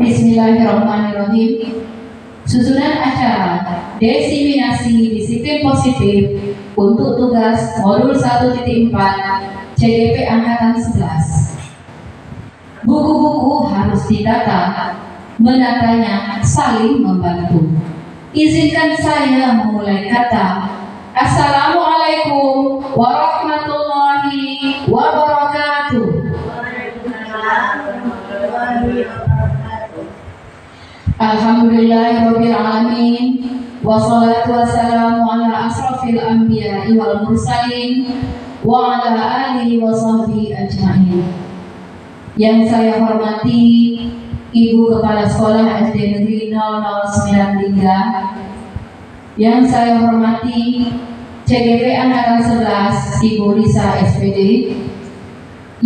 Bismillahirrahmanirrahim. Susunan acara diseminasi disiplin positif untuk tugas modul 1.4 CGP Angkatan 11. Buku-buku harus ditata, menatanya saling membantu. Izinkan saya memulai kata Assalamualaikum warahmatullahi wabarakatuh. Alhamdulillahirabbil alamin wassalatu wassalamu ala asrofil anbiya'i wal mursalin wa ala alihi wa sahbihi ajma'in. Yang saya hormati Ibu Kepala Sekolah SD Negeri 009 Lingga, yang saya hormati CGP Angkatan 11 Ibu Lisa SPD,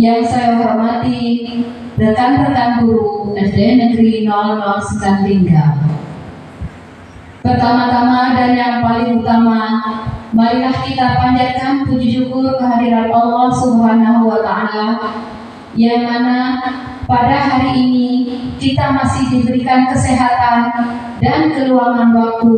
yang saya hormati rekan-rekan guru SD Negeri 009 Lingga. Pertama-tama dan yang paling utama, marilah kita panjatkan puji syukur kehadirat Allah Subhanahu wa Ta'ala, yang mana pada hari ini kita masih diberikan kesehatan dan keluangan waktu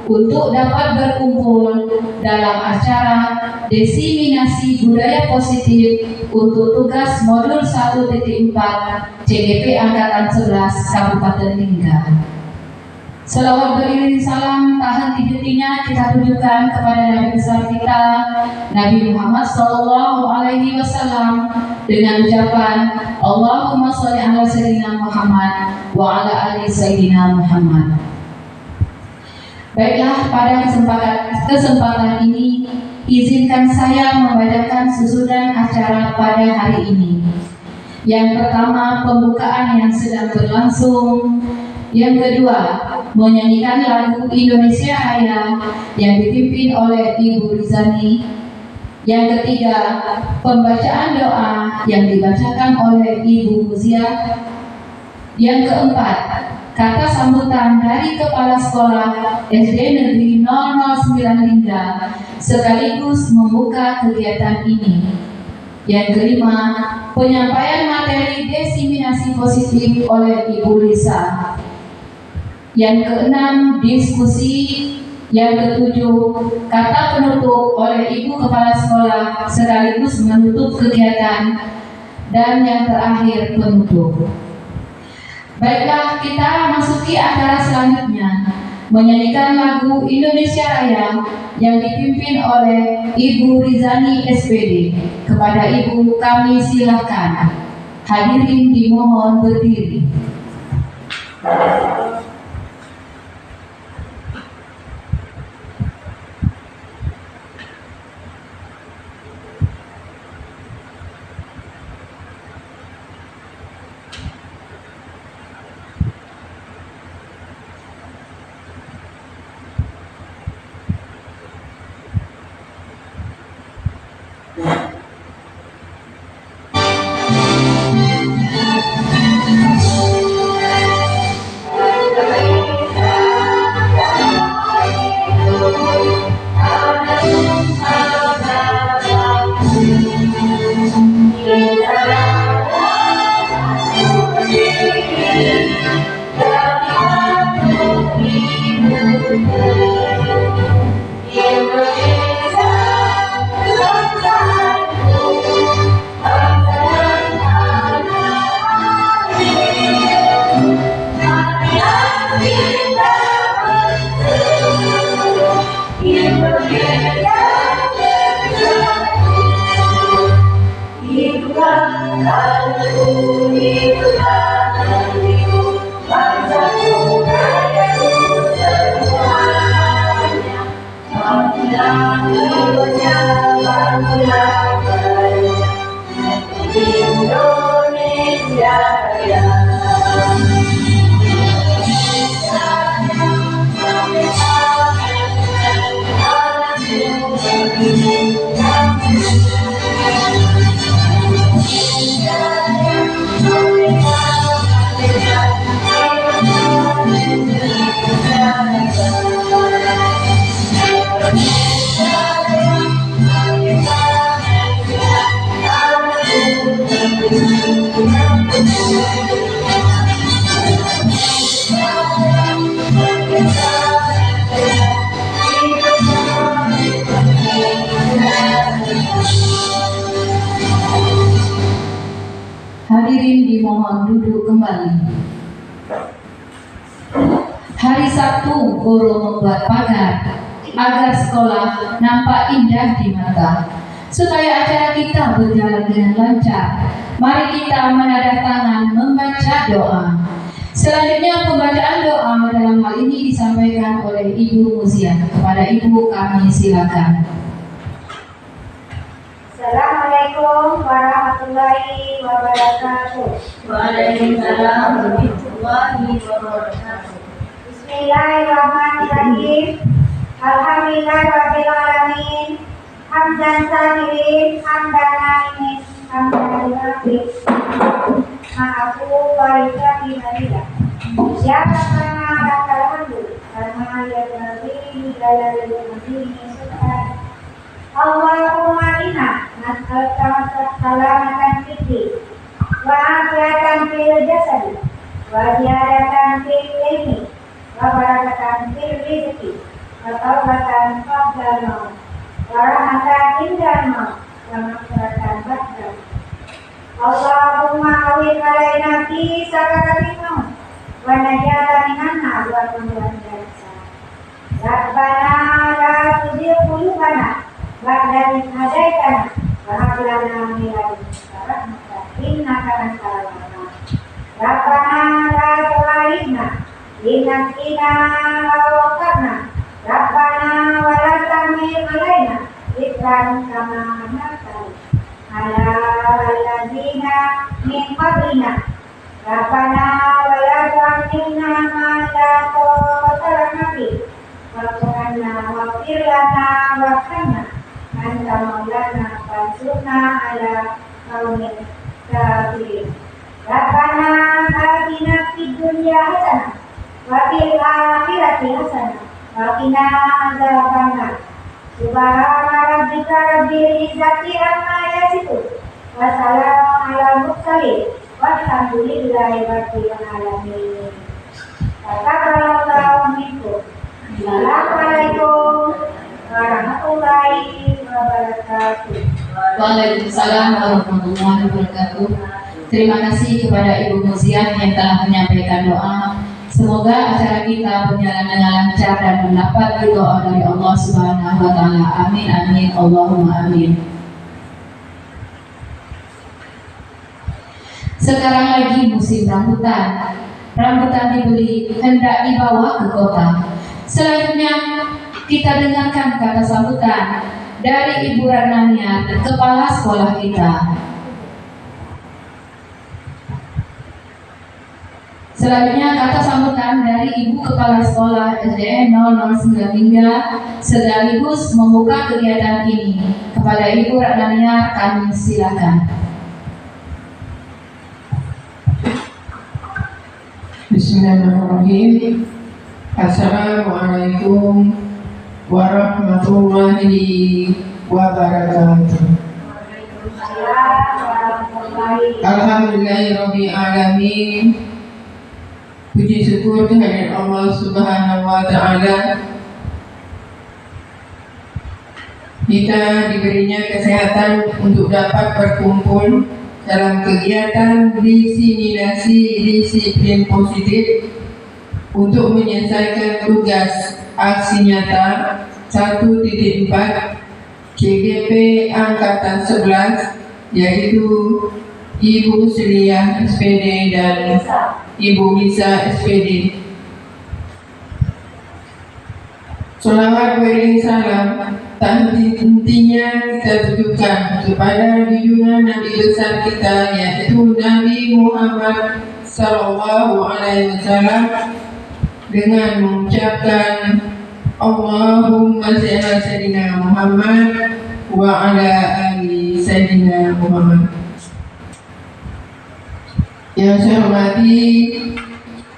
untuk dapat berkumpul dalam acara diseminasi budaya positif untuk tugas modul 1.4 CGP Angkatan 11 Kabupaten Lingga. Selawat beriring salam tak henti-hentinya kita tujukan kepada Nabi besar kita Nabi Muhammad SAW dengan ucapan Allahumma sholli ala sayyidina Muhammad wa ala ali sayyidina Muhammad. Baiklah, pada kesempatan ini izinkan saya membacakan susunan acara pada hari ini. Yang pertama, pembukaan yang sedang berlangsung. Yang kedua, menyanyikan lagu Indonesia Raya yang dipimpin oleh Ibu Rizani. Yang ketiga, pembacaan doa yang dibacakan oleh Ibu Muzia. Yang keempat, kata sambutan dari Kepala Sekolah SD Negeri 009 Lingga sekaligus membuka kegiatan ini. Yang kelima, penyampaian materi diseminasi positif oleh Ibu Lisa. Yang keenam, diskusi. Yang ketujuh, kata penutup oleh Ibu Kepala Sekolah sekaligus menutup kegiatan. Dan yang terakhir, penutup. Baiklah, kita masuki acara selanjutnya, menyanyikan lagu Indonesia Raya yang dipimpin oleh Ibu Rizani SPD. Kepada Ibu kami silakan. Hadirin dimohon berdiri. dimohon duduk kembali. Hari Sabtu guru membuat pagar agar sekolah nampak indah di mata. Supaya acara kita berjalan dengan lancar, mari kita menadah tangan membaca doa. Selanjutnya pembacaan doa dalam hal ini disampaikan oleh Ibu Muziah. Kepada Ibu kami silakan. Assalamualaikum warahmatullahi wabarakatuh. Waalaikumsalam warahmatullahi wabarakatuh. Bismillahirrahmanirrahim. Alhamdulillahirabbil alamin. Hamdan sabirin, hamdan naimin, hamdan nabi. Ma'afu warika binarilah. Ya Rabbana lakal hamdu karena ya Nabi lalal nabi subhan. Allahumma inna nas'aluka salamatan fid wa afiatan fil jasad wa ziyadatan fil ilmi wa barakatan fil rizqi wa tawbatan qabla maut wa rahmatan indal maut wa maghfiratan ba'da. Allahumma awil alaina fi sakaratin maut wa najatan minan nar wa qurratan darsa. Rabbana la tuzigh qulubana ba'da idh hadaytana wa hab lana min ladunka rahmatan innaka antal wahhab. Rabbana la tu'akhidhna in nasina aw akhtana. Rabbana wa la tahmil 'alaina isran kama hamaltahu 'ala alladziina min qablina. Rabbana wa la tu'akhidhna ma la taqata lana bihi wa'fu 'anna waghfir lana warhamna anta maulana fansurna 'ala qaumil kafirin. Rabbana atina fid dunya hasanah wa fil akhirati hasanah wa qina adzabannar. Subhana rabbika rabbil izzati amma yasifun wa salamun 'alal mursalin walhamdulillahi rabbil alamin. Taqabbalallahu minkum. Assalamualaikum warahmatullahi wabarakatuh. Waalaikumsalam warahmatullahi wabarakatuh. Terima kasih kepada Ibu Muziah yang telah menyampaikan doa. Semoga acara kita berjalan dengan lancar dan mendapat doa dari Allah Subhanahu wa taala. Amin amin Allahumma amin. Sekarang lagi musim rambutan. Rambutan dibeli hendak dibawa ke kota. Selanjutnya kita dengarkan kata sambutan dari Ibu Ratnania, kepala sekolah kita. Selanjutnya kata sambutan dari Ibu Kepala Sekolah SDN 009 sekaligus membuka kegiatan ini. Kepada Ibu Ratnania kami silakan. Bismillahirrahmanirrahim. Assalamualaikum warahmatullahi wabarakatuh. Alhamdulillahirabbil alamin. Puji syukur kehadirat Allah Subhanahu wa taala. Kita diberinya kesehatan untuk dapat berkumpul dalam kegiatan diseminasi disiplin positif untuk menyelesaikan tugas aksi nyata 1.4 CGP Angkatan 11, yaitu Ibu Seliah SPD dan Ibu Lisa SPD. Sholawat beriring salam tak henti-hentinya kita tujukan kepada junjungan Nabi besar kita, yaitu Nabi Muhammad Sallallahu Alaihi Wasallam, dengan mengucapkan Allahumma shalli ala sayyidina Muhammad wa ala ali sayyidina Muhammad. Yang saya hormati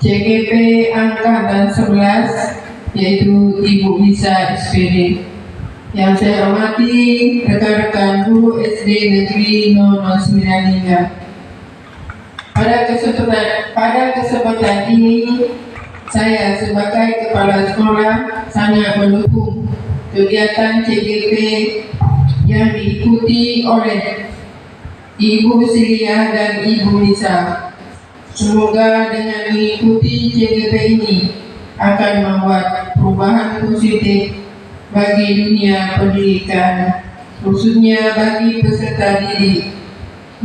CGP Angkatan 11, yaitu Ibu Lisa SPD. Yang saya hormati rekan-rekan guru SD Negeri 009. Pada kesempatan ini, saya sebagai kepala sekolah sangat mendukung kegiatan CGP yang diikuti oleh Ibu Siliah dan Ibu Lisa. Semoga dengan mengikuti CGP ini akan membuat perubahan positif bagi dunia pendidikan, khususnya bagi peserta didik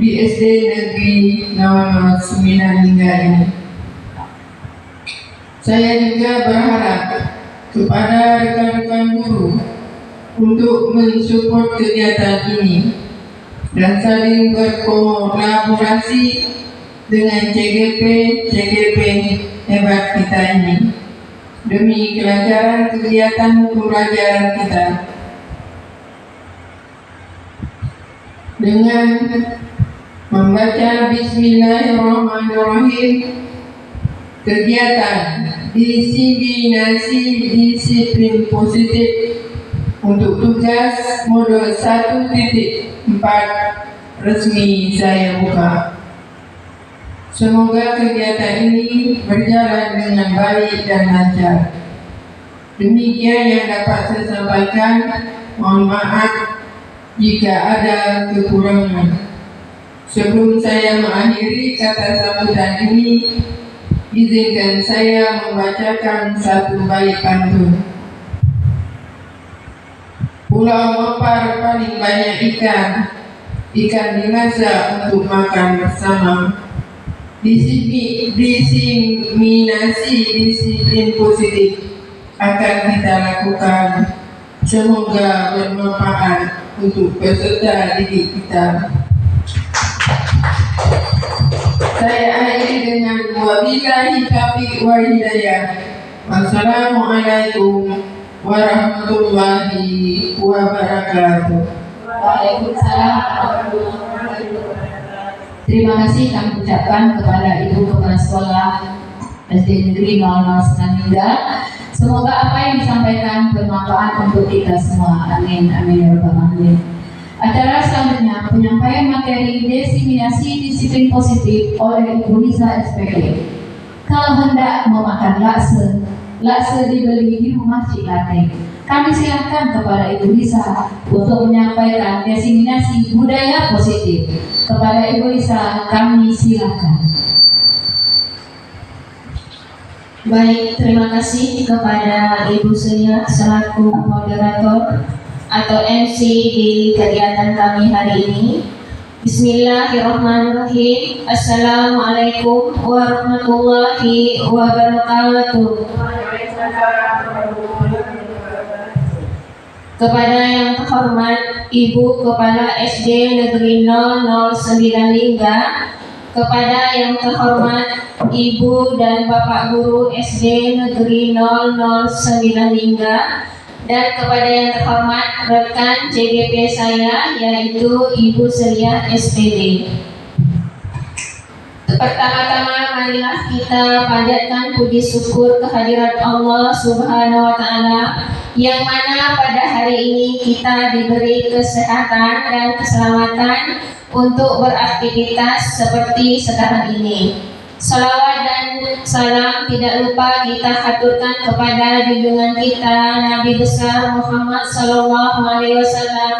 di SD Negeri 009 Lingga ini. Saya juga berharap kepada rekan-rekan guru untuk mensupport kegiatan ini dan saling berkolaborasi dengan CGP hebat kita ini demi kelancaran kegiatan pembelajaran kita. Dengan membaca Bismillahirrahmanirrahim, kegiatan diseminasi disiplin positif untuk tugas modul 1.4 resmi saya buka. Semoga kegiatan ini berjalan dengan baik dan lancar. Demikian yang dapat saya sampaikan. Mohon maaf jika ada kekurangan. Sebelum saya mengakhiri kata sambutan ini, izinkan saya membacakan satu bait pantun. Pulau Mempar paling banyak ikan dimasak untuk makan bersama. Diseminasi disiplin positif akan kita lakukan. Semoga bermanfaat untuk peserta didik kita. Saya akhiri dengan wabillahi taufiq wal hidayah. Wassalamualaikum warahmatullahi wabarakatuh. Waalaikumsalam warahmatullahi wabarakatuh. Terima kasih kami ucapkan kepada Ibu Kepala Sekolah SD Negeri 009 Lingga. Semoga apa yang disampaikan bermanfaat untuk kita semua. Amin, amin ya rabbal alamin. Acara selanjutnya penyampaian materi diseminasi disiplin positif oleh Ibu Lisa SPD. Kalau hendak memakan lakse dibeli di rumah Cikate. Kami silakan kepada Ibu Lisa untuk menyampaikan diseminasi budaya positif. Kepada Ibu Lisa, kami silakan. Baik, terima kasih kepada Ibu Surya selaku moderator atau MC di kegiatan kami hari ini. Bismillahirrahmanirrahim. Assalamualaikum warahmatullahi wabarakatuh. Kepada yang terhormat Ibu Kepala SD Negeri 009 Lingga, kepada yang terhormat Ibu dan Bapak Guru SD Negeri 009 Lingga, dan kepada yang terhormat rekan CGP saya yaitu Ibu Surya SPD. Pertama-tama marilah kita panjatkan puji syukur kehadirat Allah Subhanahu wa Ta'ala, yang mana pada hari ini kita diberi kesehatan dan keselamatan untuk beraktivitas seperti sekarang ini. Salawat dan salam tidak lupa kita haturkan kepada junjungan kita Nabi besar Muhammad sallallahu alaihi wasallam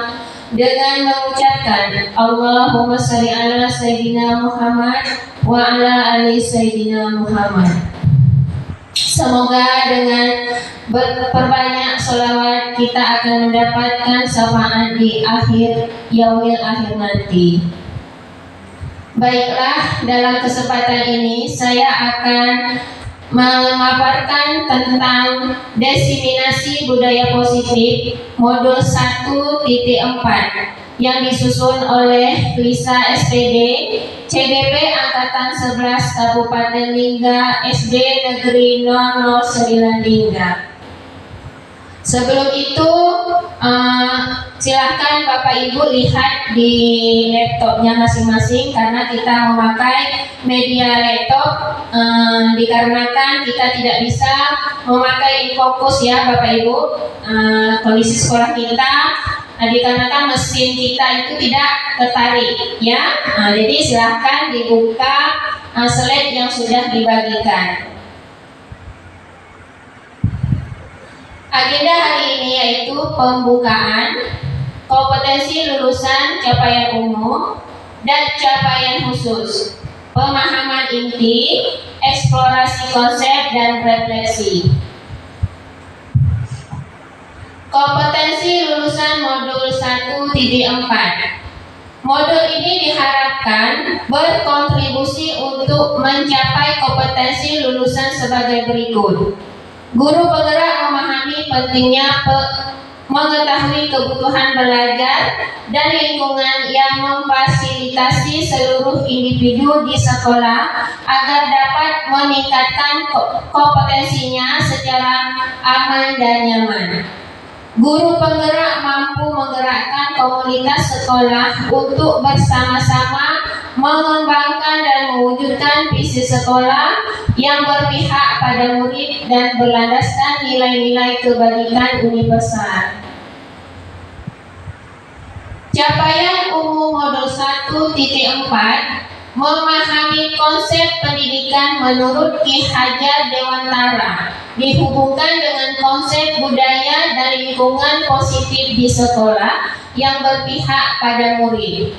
dengan mengucapkan Allahumma shalli ala sayyidina Muhammad wa ala ali sayyidina Muhammad. Semoga dengan berperbanyak sholawat kita akan mendapatkan syafaat di akhir yaumil akhir nanti. Baiklah, dalam kesempatan ini saya akan memaparkan tentang diseminasi budaya positif modul 1.4 yang disusun oleh Lisa SPD, CGP Angkatan 11 Kabupaten Lingga, SD Negeri 009 Lingga. Sebelum itu, silahkan Bapak Ibu lihat di laptopnya masing-masing, karena kita memakai media laptop dikarenakan kita tidak bisa memakai InFocus ya Bapak Ibu. Kondisi sekolah kita dikarenakan mesin kita itu tidak tertarik ya. Jadi silahkan dibuka slide yang sudah dibagikan. Agenda hari ini yaitu pembukaan, kompetensi lulusan capaian umum, dan capaian khusus. pemahaman inti, eksplorasi konsep, dan refleksi. Kompetensi lulusan modul 1.4. Modul ini diharapkan berkontribusi untuk mencapai kompetensi lulusan sebagai berikut. Guru penggerak memahami pentingnya mengetahui kebutuhan belajar dan lingkungan yang memfasilitasi seluruh individu di sekolah agar dapat meningkatkan kompetensinya secara aman dan nyaman. Guru penggerak mampu menggerakkan komunitas sekolah untuk bersama-sama mengembangkan dan mewujudkan visi sekolah yang berpihak pada murid dan berlandaskan nilai-nilai kebajikan universal. Capaian umum modul 1.4 memahami konsep pendidikan menurut Ki Hajar Dewantara dihubungkan dengan konsep budaya dan lingkungan positif di sekolah yang berpihak pada murid.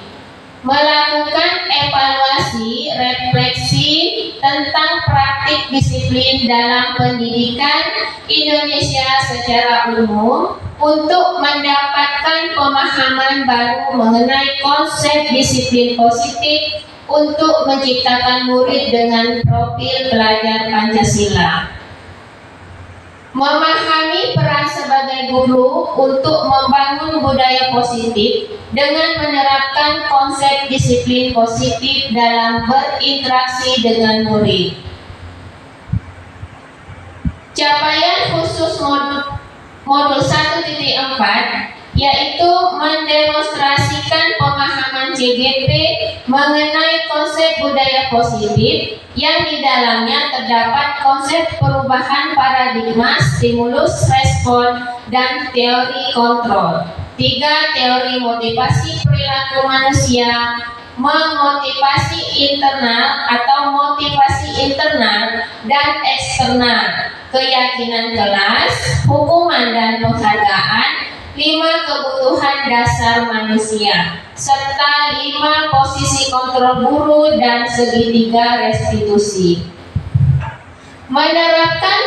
Melakukan evaluasi, refleksi tentang praktik disiplin dalam pendidikan Indonesia secara umum untuk mendapatkan pemahaman baru mengenai konsep disiplin positif untuk menciptakan murid dengan profil pelajar Pancasila. Memahami peran sebagai guru untuk membangun budaya positif dengan menerapkan konsep disiplin positif dalam berinteraksi dengan murid. Capaian khusus modul 1.4 yaitu mendemonstrasikan pemahaman CGP mengenai konsep budaya positif yang di dalamnya terdapat konsep perubahan paradigma, stimulus, respon, dan teori kontrol. 3. Teori motivasi perilaku manusia, memotivasi internal atau motivasi internal dan eksternal, keyakinan kelas, hukuman dan penghargaan, 5. Kebutuhan dasar manusia, serta 5. Posisi kontrol guru dan segitiga restitusi. Menerapkan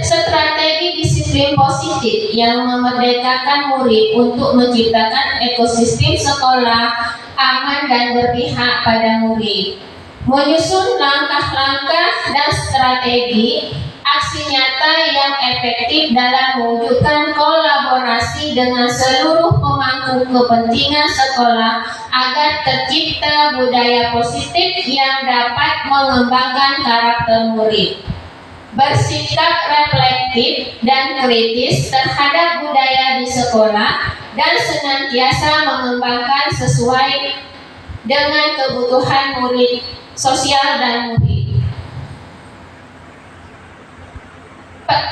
strategi disiplin positif yang memerdekakan murid untuk menciptakan ekosistem sekolah aman dan berpihak pada murid. Menyusun langkah-langkah dan strategi aksi nyata yang efektif dalam mewujudkan kolaborasi dengan seluruh pemangku kepentingan sekolah agar tercipta budaya positif yang dapat mengembangkan karakter murid. Bersikap reflektif dan kritis terhadap budaya di sekolah dan senantiasa mengembangkan sesuai dengan kebutuhan murid, sosial dan murid.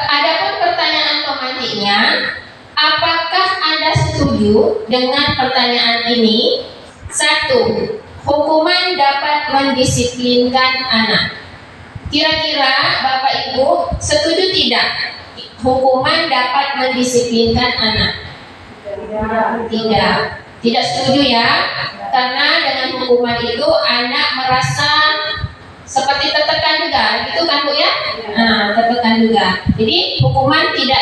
Adapun pertanyaan pemantiknya, apakah Anda setuju dengan pertanyaan ini? 1. Hukuman dapat mendisiplinkan anak. Kira-kira Bapak Ibu setuju tidak? Hukuman dapat mendisiplinkan anak? Tidak. Tidak setuju ya? Karena dengan hukuman itu anak merasa seperti tertekan juga, gitu kan Bu ya? Nah, tertekan juga. Jadi hukuman tidak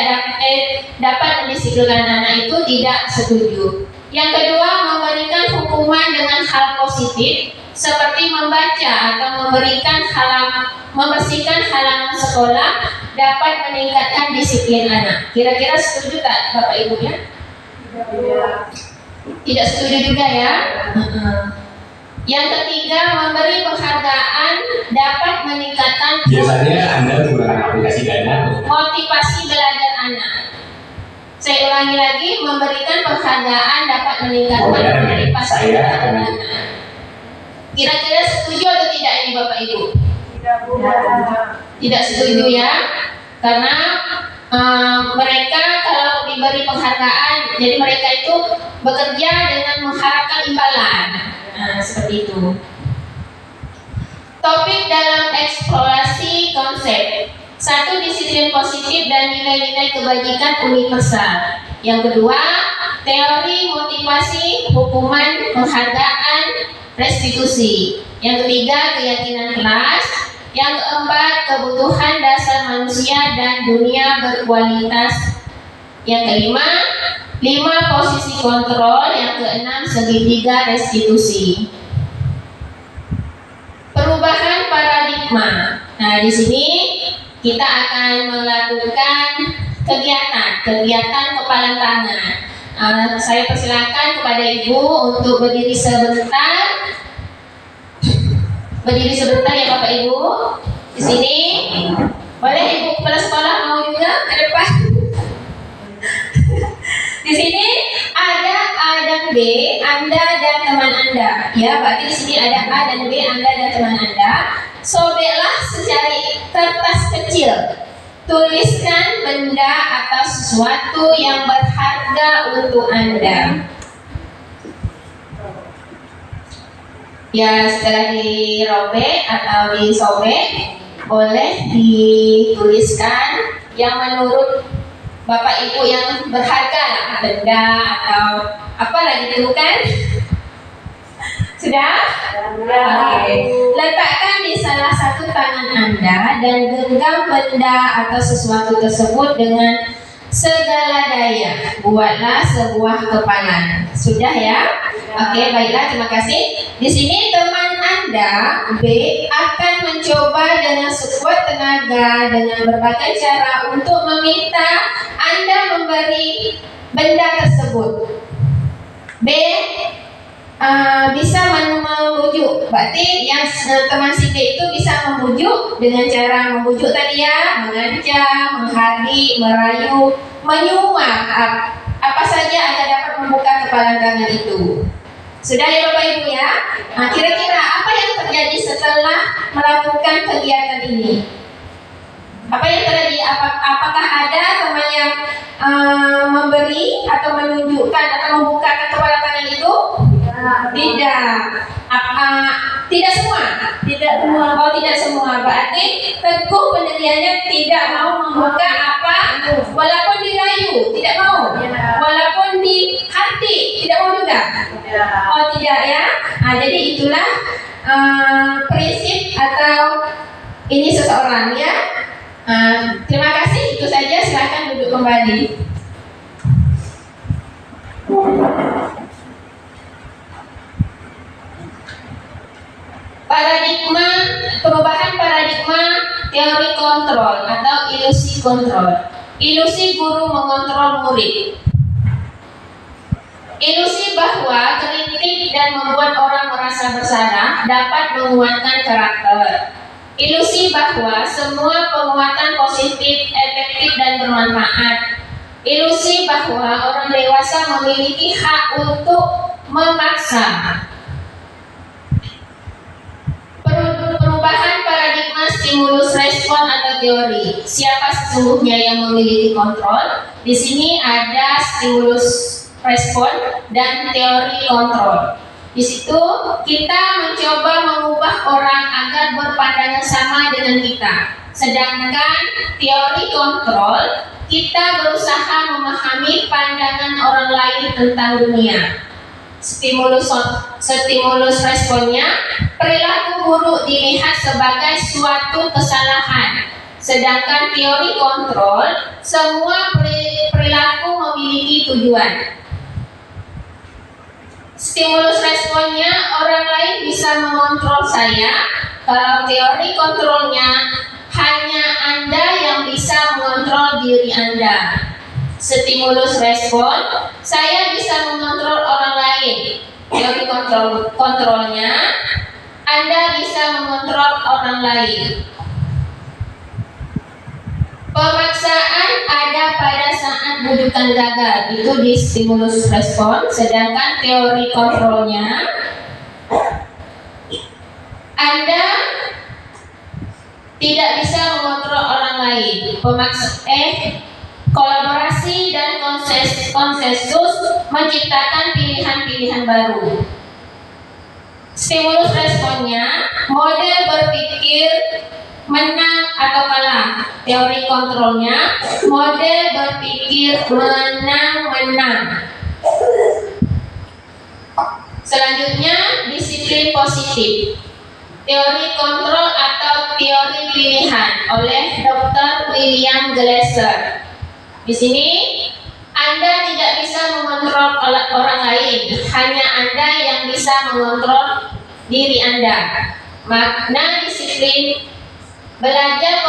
dapat mendisiplinkan anak itu tidak setuju. Yang kedua, memberikan hukuman dengan hal positif seperti membaca atau membersihkan halaman sekolah dapat meningkatkan disiplin anak. Kira-kira setuju tak Bapak Ibu ya? Tidak setuju juga ya? Yang ketiga, memberi penghargaan dapat meningkatkan biasanya Anda menggunakan aplikasi Dana motivasi belajar anak. Saya ulangi lagi, memberikan penghargaan dapat meningkatkan motivasi belajar anak. Kira-kira setuju atau tidak ini Bapak Ibu? Tidak setuju ya, karena mereka kalau diberi penghargaan, jadi mereka itu bekerja dengan mengharapkan imbalan. Nah, seperti itu. Topik dalam eksplorasi konsep. 1. Disiplin positif dan nilai-nilai kebajikan universal. Yang kedua, teori motivasi, hukuman, penghargaan, restitusi. Yang ketiga, keyakinan kelas. Yang keempat, kebutuhan dasar manusia dan dunia berkualitas. Yang kelima, 5 posisi kontrol. Yang keenam, segitiga restitusi. Perubahan paradigma. Nah, di sini kita akan melakukan kegiatan kepala tangan. Saya persilakan kepada Ibu untuk berdiri sebentar. Berdiri sebentar ya Bapak Ibu. Di sini boleh Ibu kepala sekolah mau juga ke depan. Di sini ada A dan B, Anda dan teman Anda. Ya, berarti di sini ada A dan B, Anda dan teman Anda. Sobeklah secari kertas kecil. Tuliskan benda atau sesuatu yang berharga untuk Anda. Ya, setelah dirobek atau disobek, boleh dituliskan yang menurut Bapak Ibu yang berharga lah, benda atau apa lagi dulu kan? Sudah? Oke. Letakkan di salah satu tangan Anda dan genggam benda atau sesuatu tersebut dengan segala daya. Buatlah sebuah kepalan. Sudah ya? Oke, baiklah, terima kasih. Di sini teman Anda B akan mencoba dengan sekuat tenaga dengan berbagai cara untuk meminta Anda memberi benda tersebut. B bisa membujuk. Berarti yang teman si B itu bisa membujuk dengan cara membujuk tadi ya, mengancam, menghardik, merayu, menyuap apa saja agar dapat membuka kepala tangan itu. Sudah ya Bapak Ibu ya? Nah, kira-kira apa yang terjadi setelah melakukan kegiatan ini? Apa yang terjadi? Apakah ada teman yang memberi atau menunjukkan atau membuka kepala tangan itu? Tidak. Tidak semua. Oh, tidak semua. Berarti teguh pendiriannya tidak mau membuka apa, walaupun dirayu, tidak mau. Walaupun dihardik, tidak mau juga. Oh, tidak ya. Nah, jadi itulah prinsip atau ini seseorang ya. Terima kasih. Itu saja. Silakan duduk kembali. Perubahan paradigma teori kontrol atau ilusi kontrol. Ilusi guru mengontrol murid. Ilusi bahwa kritik dan membuat orang merasa bersalah dapat menguatkan karakter. Ilusi bahwa semua penguatan positif, efektif dan bermanfaat. Ilusi bahwa orang dewasa memiliki hak untuk memaksa. Perubahan paradigma stimulus respon atau teori. Siapa sesungguhnya yang memiliki kontrol? Di sini ada stimulus respon dan teori kontrol. Di situ kita mencoba mengubah orang agar berpandangan sama dengan kita. Sedangkan teori kontrol, kita berusaha memahami pandangan orang lain tentang dunia. Stimulus responnya, perilaku buruk dilihat sebagai suatu kesalahan. Sedangkan teori kontrol, semua perilaku memiliki tujuan. Stimulus responnya, orang lain bisa mengontrol saya. Kalau teori kontrolnya, hanya Anda yang bisa mengontrol diri Anda. Stimulus respon, saya bisa mengontrol orang lain. Teori kontrolnya, Anda bisa mengontrol orang lain. Pemaksaan ada pada saat bujukan gagal, itu di stimulus respon. Sedangkan teori kontrolnya, Anda tidak bisa mengontrol orang lain. Kolaborasi dan konsensus menciptakan pilihan-pilihan baru. Stimulus responnya, model berpikir menang atau kalah. Teori kontrolnya, model berpikir menang-menang. Selanjutnya, disiplin disiplin positif, teori kontrol atau teori pilihan oleh Dr. William Glasser. Di sini Anda tidak bisa mengontrol orang lain, hanya Anda yang bisa mengontrol diri Anda. Makna disiplin belajar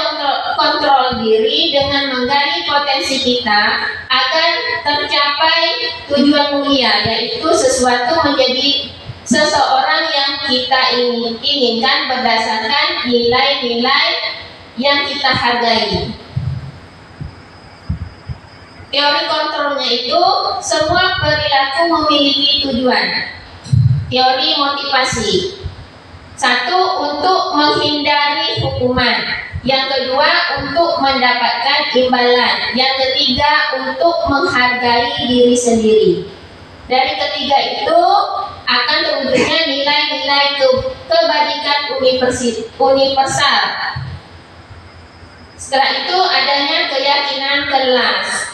kontrol diri dengan menggali potensi kita agar tercapai tujuan mulia, yaitu sesuatu menjadi seseorang yang kita inginkan berdasarkan nilai-nilai yang kita hargai. Teori kontrolnya itu semua perilaku memiliki tujuan. Teori motivasi. Satu, untuk menghindari hukuman. Yang kedua, untuk mendapatkan imbalan. Yang ketiga, untuk menghargai diri sendiri. Dari ketiga itu akan terwujudnya nilai-nilai kebajikan universal. Setelah itu adanya keyakinan kelas.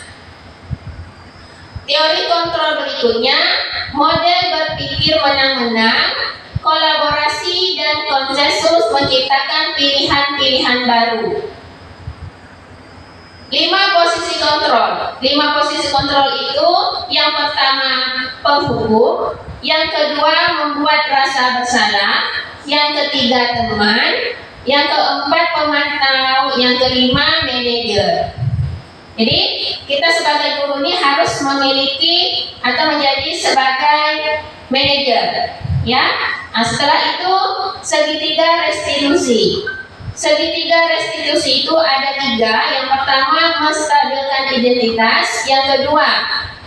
Teori kontrol berikutnya, model berpikir menang-menang, kolaborasi dan konsensus menciptakan pilihan-pilihan baru. 5 posisi kontrol. 5 posisi kontrol itu yang pertama penghukum, yang kedua membuat rasa bersalah, yang ketiga teman, yang keempat pemantau, yang kelima manajer. Jadi kita sebagai guru ini harus memiliki atau menjadi sebagai manajer, ya. Nah, setelah itu segitiga restitusi. Segitiga restitusi itu ada 3. Yang pertama menstabilkan identitas, yang kedua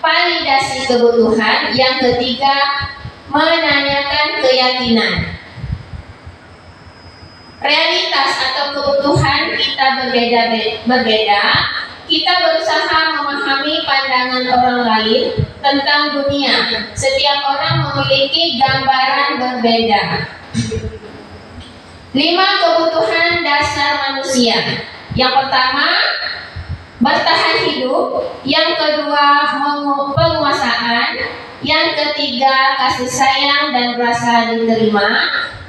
validasi kebutuhan, yang ketiga menanyakan keyakinan. Realitas atau kebutuhan kita berbeda. Kita berusaha memahami pandangan orang lain tentang dunia. Setiap orang memiliki gambaran berbeda. 5 kebutuhan dasar manusia. Yang pertama, bertahan hidup. Yang kedua, penguasaan. Yang ketiga, kasih sayang dan rasa diterima.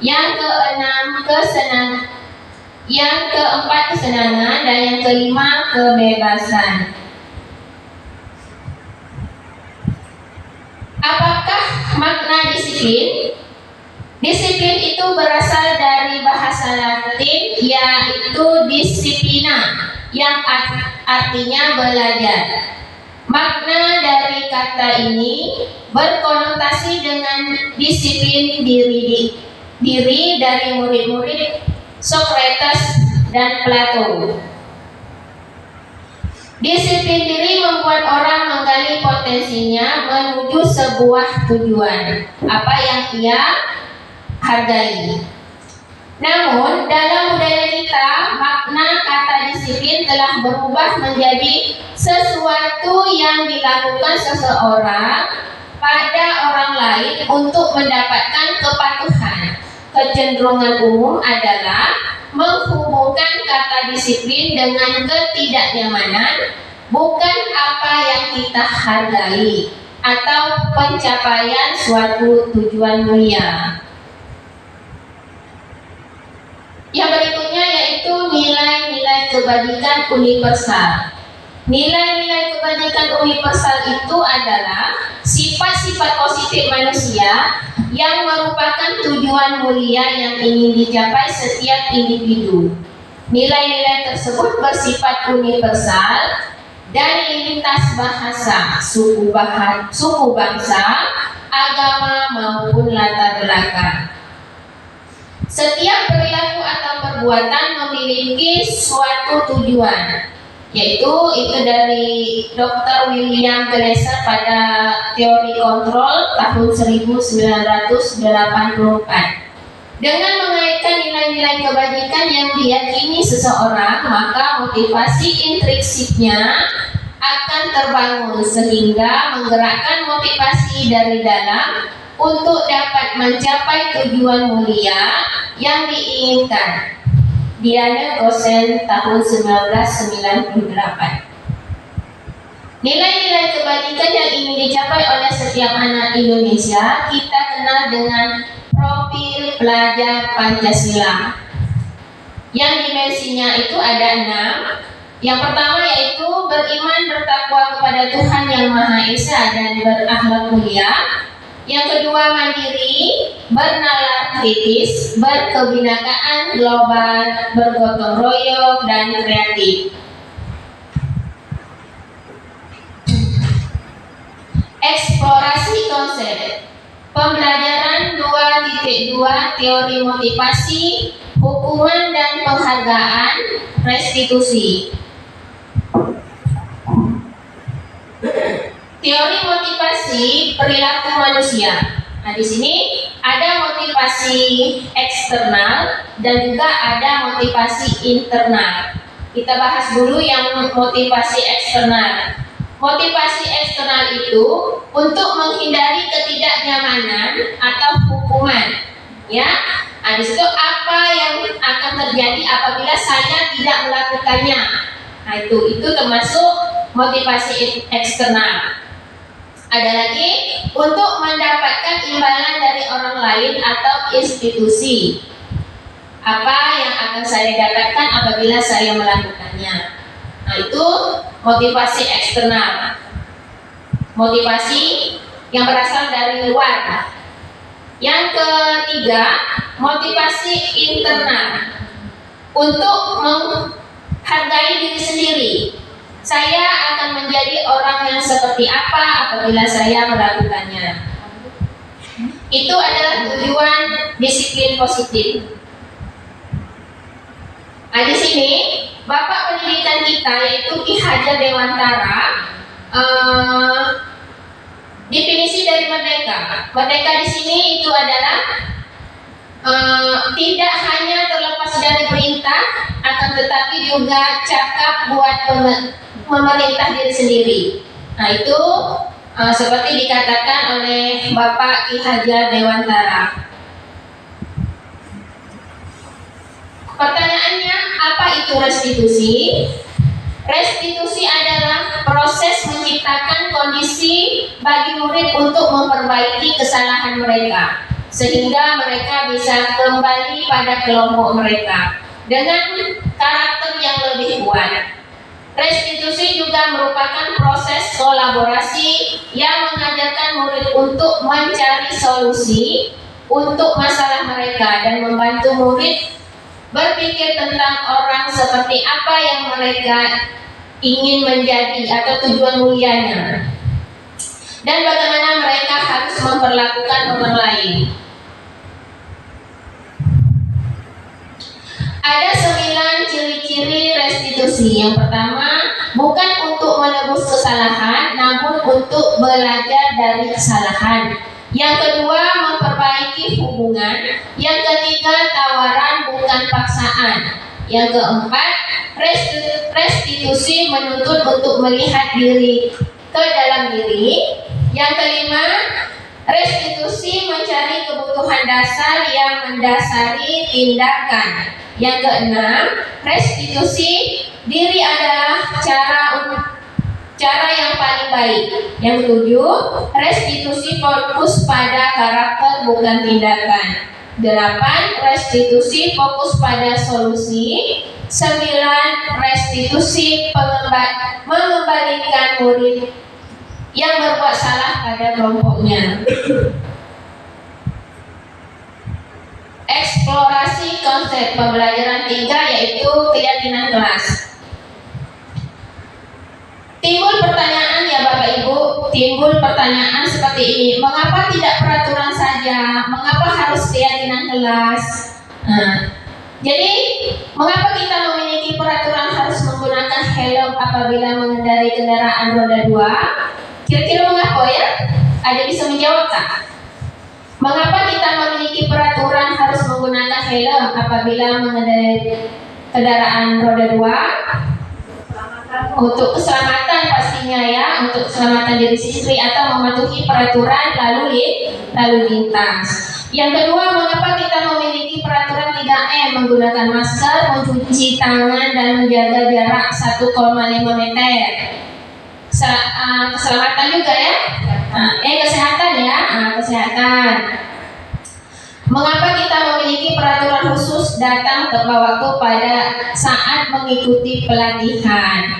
Yang keenam, kesenangan. Yang keempat, kesenangan. Dan yang kelima, kebebasan. Apakah makna disiplin? Disiplin itu berasal dari bahasa Latin, yaitu disiplina, yang artinya belajar. Makna dari kata ini berkonotasi dengan disiplin diri dari murid-murid Socrates dan Plato. Disiplin diri membuat orang menggali potensinya menuju sebuah tujuan, apa yang ia hargai. Namun dalam budaya kita, makna kata disiplin telah berubah menjadi sesuatu yang dilakukan seseorang pada orang lain untuk mendapatkan kepatuhan. Kecenderungan umum adalah menghubungkan kata disiplin dengan ketidaknyamanan, bukan apa yang kita hargai atau pencapaian suatu tujuan mulia. Yang berikutnya yaitu nilai-nilai kebajikan universal. Nilai-nilai kebajikan universal itu adalah sifat-sifat positif manusia yang merupakan tujuan mulia yang ingin dicapai setiap individu. Nilai-nilai tersebut bersifat universal dari lintas bahasa, suku bangsa, agama maupun latar belakang. Setiap perilaku atau perbuatan memiliki suatu tujuan, yaitu itu dari Dr. William Glasser pada teori kontrol tahun 1984. Dengan mengaitkan nilai-nilai kebajikan yang diyakini seseorang, maka motivasi intrinsiknya akan terbangun sehingga menggerakkan motivasi dari dalam untuk dapat mencapai tujuan mulia yang diinginkan. Diana Gosen tahun 1998. Nilai-nilai kebajikan yang ingin dicapai oleh setiap anak Indonesia kita kenal dengan profil pelajar Pancasila. Yang dimensinya itu ada 6. Yang pertama yaitu beriman bertakwa kepada Tuhan Yang Maha Esa dan berakhlak mulia. Yang kedua mandiri, bernalar kritis, berkebinekaan global, bergotong royong dan kreatif. Eksplorasi konsep. Pembelajaran 2.2 teori motivasi, hukuman dan penghargaan, restitusi. Teori motivasi perilaku manusia. Nah, di sini ada motivasi eksternal dan juga ada motivasi internal. Kita bahas dulu yang motivasi eksternal. Motivasi eksternal itu untuk menghindari ketidaknyamanan atau hukuman, ya. Nah, di situ apa yang akan terjadi apabila saya tidak melakukannya. Nah, itu termasuk motivasi eksternal. Ada lagi untuk mendapatkan imbalan dari orang lain atau institusi. Apa yang akan saya dapatkan apabila saya melakukannya. Nah, itu motivasi eksternal. Motivasi yang berasal dari luar. Yang ketiga, motivasi internal. Untuk menghargai diri sendiri. Saya akan menjadi orang yang seperti apa apabila saya melakukannya. Itu adalah tujuan disiplin positif. Nah, di sini Bapak pendidikan kita yaitu Ki Hajar Dewantara definisi dari merdeka. Merdeka di sini itu adalah tidak hanya terlepas dari perintah, akan tetapi juga cakap buat memerintah diri sendiri. Nah, itu seperti dikatakan oleh Bapak Ki Hajar Dewantara. Pertanyaannya, apa itu restitusi? Restitusi adalah proses menciptakan kondisi bagi murid untuk memperbaiki kesalahan mereka, sehingga mereka bisa kembali pada kelompok mereka dengan karakter yang lebih kuat. Restitusi juga merupakan proses kolaborasi yang mengajarkan murid untuk mencari solusi untuk masalah mereka dan membantu murid berpikir tentang orang seperti apa yang mereka ingin menjadi atau tujuan mulianya, dan bagaimana mereka harus memperlakukan orang lain. Ada 9 ciri-ciri restitusi. Yang pertama, bukan untuk menebus kesalahan, namun untuk belajar dari kesalahan. Yang kedua, memperbaiki hubungan. Yang ketiga, tawaran bukan paksaan. Yang keempat, restitusi menuntut untuk melihat diri ke dalam diri. Yang kelima, restitusi mencari kebutuhan dasar yang mendasari tindakan. Yang keenam, restitusi diri adalah cara yang paling baik. Yang ketujuh, restitusi fokus pada karakter bukan tindakan. 8, restitusi fokus pada solusi. 9, restitusi mengembalikan murid yang berbuat salah pada kelompoknya. Eksplorasi konsep pembelajaran 3 yaitu keyakinan kelas. Timbul pertanyaan ya Bapak Ibu, timbul pertanyaan seperti ini. Mengapa tidak peraturan saja? Mengapa harus keyakinan kelas? Jadi mengapa kita memiliki peraturan harus menggunakan helm apabila mengendarai kendaraan roda 2? Kira-kira mengapa ya? Ada bisa menjawab tak? Mengapa kita memiliki peraturan harus menggunakan helm apabila mengendarai kendaraan roda 2? Untuk keselamatan pastinya ya, untuk keselamatan diri sendiri atau mematuhi peraturan lalu lintas. Yang kedua, mengapa kita memiliki peraturan 3M, menggunakan masker, mencuci tangan dan menjaga jarak 1,5 meter. Keselamatan juga ya. Kesehatan ya, kesehatan. Mengapa kita memiliki peraturan khusus datang tepat waktu pada saat mengikuti pelatihan?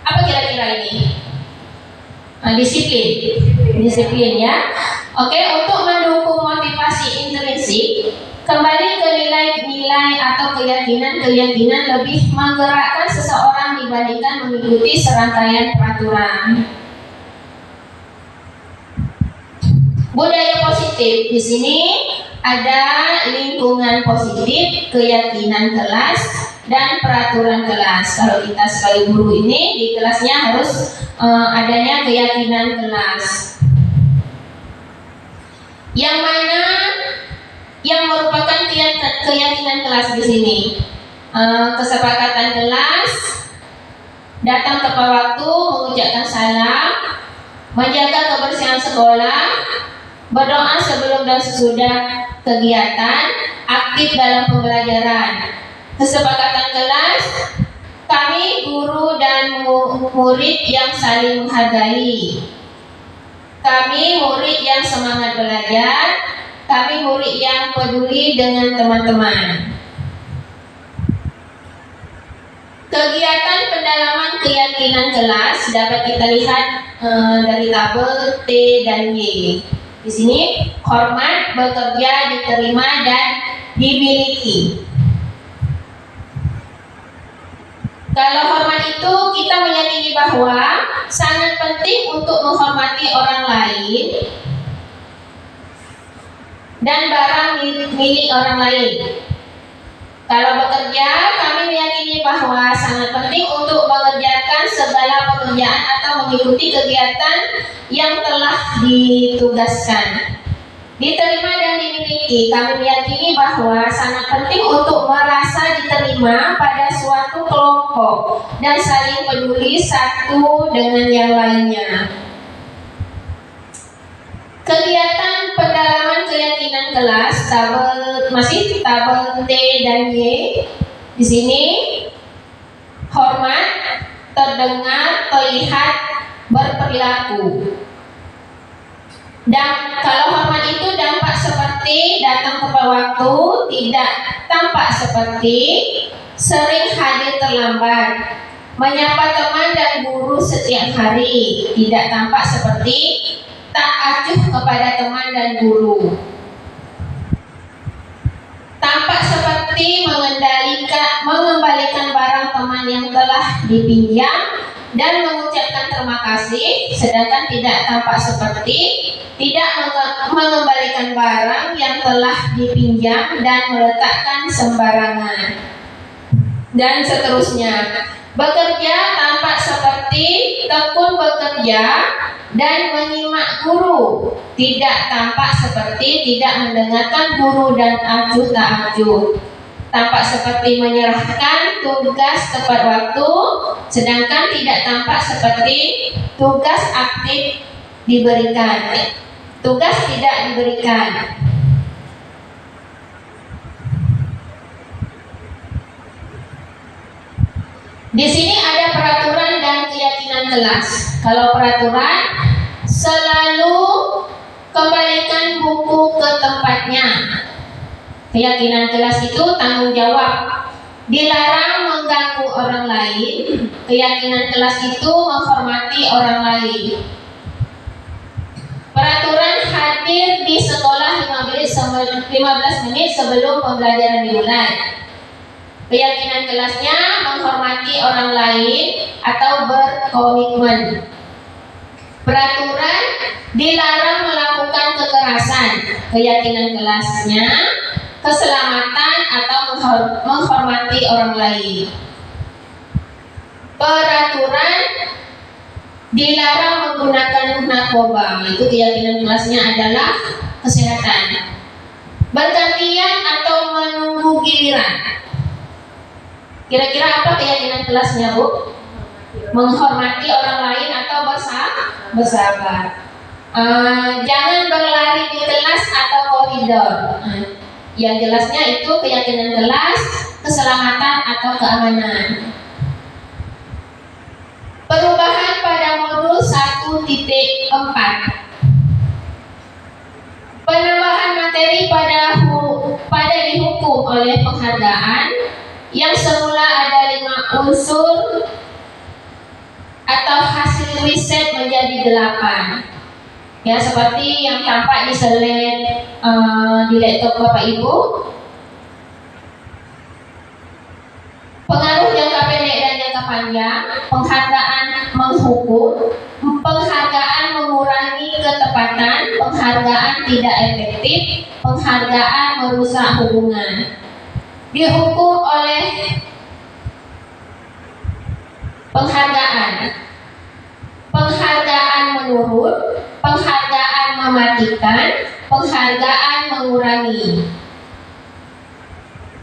Apa kira-kira ini? Disiplin ya. Oke, untuk mendukung motivasi intrinsik, kembali ke nilai-nilai atau keyakinan-keyakinan lebih menggerakkan seseorang dibandingkan mengikuti serangkaian peraturan. Budaya positif di sini ada lingkungan positif, keyakinan kelas, dan peraturan kelas. Kalau kita sebagai guru ini di kelasnya harus adanya keyakinan kelas. Yang mana yang merupakan keyakinan kelas di sini? Kesepakatan kelas, datang tepat waktu, mengucapkan salam, menjaga kebersihan sekolah, berdoa sebelum dan sesudah kegiatan, aktif dalam pembelajaran. Kesepakatan kelas, kami guru dan murid yang saling menghargai. Kami murid yang semangat belajar, kami murid yang peduli dengan teman-teman. Kegiatan pendalaman keyakinan kelas dapat kita lihat dari tabel T dan Y. Di sini hormat, bekerja, diterima, dan dimiliki. Kalau hormat itu kita meyakini bahwa sangat penting untuk menghormati orang lain dan barang milik orang lain. Kalau bekerja, kami meyakini bahwa sangat penting untuk mengerjakan segala pekerjaan atau mengikuti kegiatan yang telah ditugaskan. Diterima dan dimiliki, kami meyakini bahwa sangat penting untuk merasa diterima pada suatu kelompok dan saling peduli satu dengan yang lainnya. Kegiatan pendalaman keyakinan kelas, masih tabel T dan Y. Di sini hormat, terdengar, terlihat, berperilaku. Dan kalau hormat itu dampak seperti datang tepat waktu, tidak tampak seperti sering hadir terlambat, menyapa teman dan guru setiap hari, tidak tampak seperti tak acuh kepada teman dan guru. Tampak seperti mengembalikan barang teman yang telah dipinjam dan mengucapkan terima kasih, sedangkan tidak tampak seperti tidak mengembalikan barang yang telah dipinjam dan meletakkan sembarangan, dan seterusnya. Bekerja tampak seperti tekun bekerja dan menyimak guru, tidak tampak seperti tidak mendengarkan guru dan acuh tak acuh. Tampak seperti menyerahkan tugas tepat waktu, sedangkan tidak tampak seperti tugas aktif diberikan. Tugas tidak diberikan. Di sini ada peraturan dan keyakinan kelas. Kalau peraturan, selalu kembalikan buku ke tempatnya. Keyakinan kelas itu tanggung jawab, dilarang mengganggu orang lain. Keyakinan kelas itu menghormati orang lain. Peraturan hadir di sekolah 15 menit sebelum pembelajaran dimulai. Keyakinan kelasnya menghormati orang lain atau berkomitmen. Peraturan dilarang melakukan kekerasan. Keyakinan kelasnya keselamatan atau menghormati orang lain. Peraturan dilarang menggunakan narkoba. Itu keyakinan kelasnya adalah kesehatan. Bergantian atau menunggu giliran. Kira-kira apa keyakinan kelasnya, Bu? Menghormati orang lain atau bersabar. Jangan berlari di kelas atau koridor. Yang jelasnya itu keyakinan kelas, keselamatan atau keamanan. Perubahan pada modul 1.4. Penambahan materi pada dihukum oleh penghargaan yang semula ada 5 unsur atau hasil riset menjadi 8. Ya, seperti yang tampak di slide di laptop Bapak Ibu. Pengaruh jangka pendek dan jangka panjang, penghargaan menghukum, penghargaan mengurangi ketepatan, penghargaan tidak efektif, penghargaan merusak hubungan. Dihukum oleh penghargaan menurun, penghargaan mematikan, penghargaan mengurangi.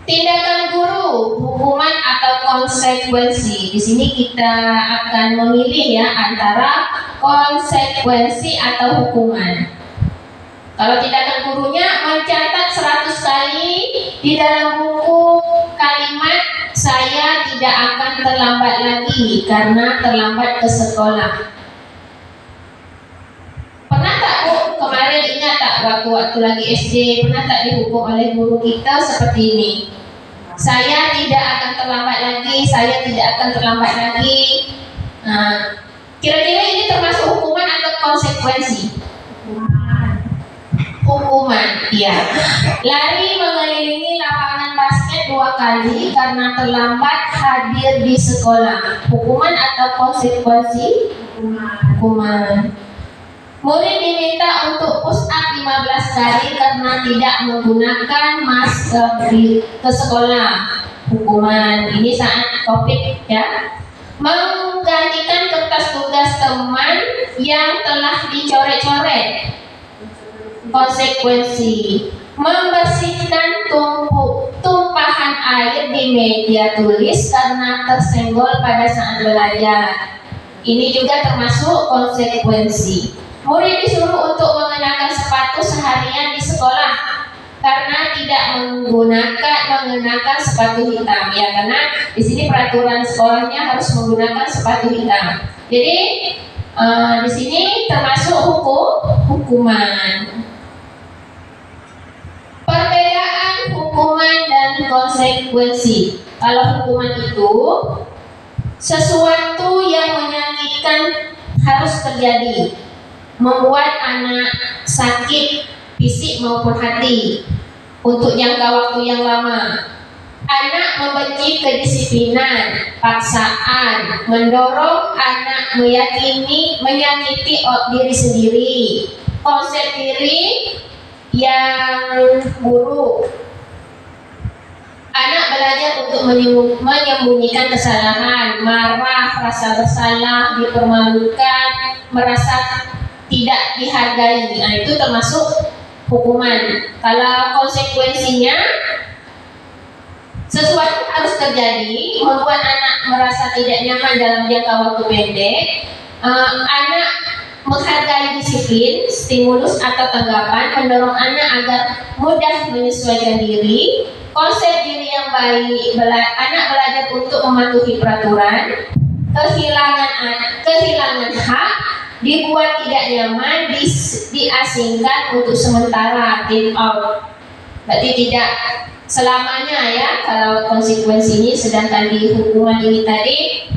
Tindakan guru, hukuman atau konsekuensi. Di sini kita akan memilih ya antara konsekuensi atau hukuman. Kalau tindakan gurunya mencatat 100 kali di dalam buku kalimat saya tidak akan terlambat lagi karena terlambat ke sekolah. Pernah tak Bu, kemarin ingat tak waktu lagi SD, pernah tak dihukum oleh guru kita seperti ini? Saya tidak akan terlambat lagi, saya tidak akan terlambat lagi. Nah, kira-kira ini termasuk hukuman atau konsekuensi? Hukuman, ya. Lari mengelilingi lapangan basket 2 kali karena terlambat hadir di sekolah. Hukuman atau konsekuensi? Hukuman. Murid diminta untuk push up 15 kali karena tidak menggunakan masker ke sekolah. Hukuman. Ini saat COVID ya. Menggantikan kertas tugas teman yang telah dicoret-coret. Konsekuensi. Membersihkan tumpahan air di meja tulis karena tersenggol pada saat belajar. Ini juga termasuk konsekuensi. Murid disuruh untuk mengenakan sepatu seharian di sekolah karena tidak mengenakan sepatu hitam ya, karena di sini peraturan sekolahnya harus menggunakan sepatu hitam. Jadi di sini termasuk hukuman. Perbedaan hukuman dan konsekuensi. Kalau hukuman itu sesuatu yang menyakitkan harus terjadi, membuat anak sakit fisik maupun hati untuk jangka waktu yang lama. Anak membenci kedisiplinan, paksaan, mendorong anak menyakiti diri sendiri, konsep diri yang buruk. Anak belajar untuk menyembunyikan kesalahan, marah, rasa bersalah, dipermalukan, merasa tidak dihargai. Nah, itu termasuk hukuman. Kalau konsekuensinya, sesuatu harus terjadi membuat anak merasa tidak nyaman dalam jangka waktu pendek. Anak menghargai disiplin, stimulus atau tanggapan, mendorong anak agar mudah menyesuaikan diri. Konsep diri yang baik, anak belajar untuk mematuhi peraturan. Kehilangan hak, dibuat tidak nyaman, diasingkan untuk sementara, take out. Berarti tidak selamanya ya kalau konsekuensi ini. Sedangkan di hukuman ini tadi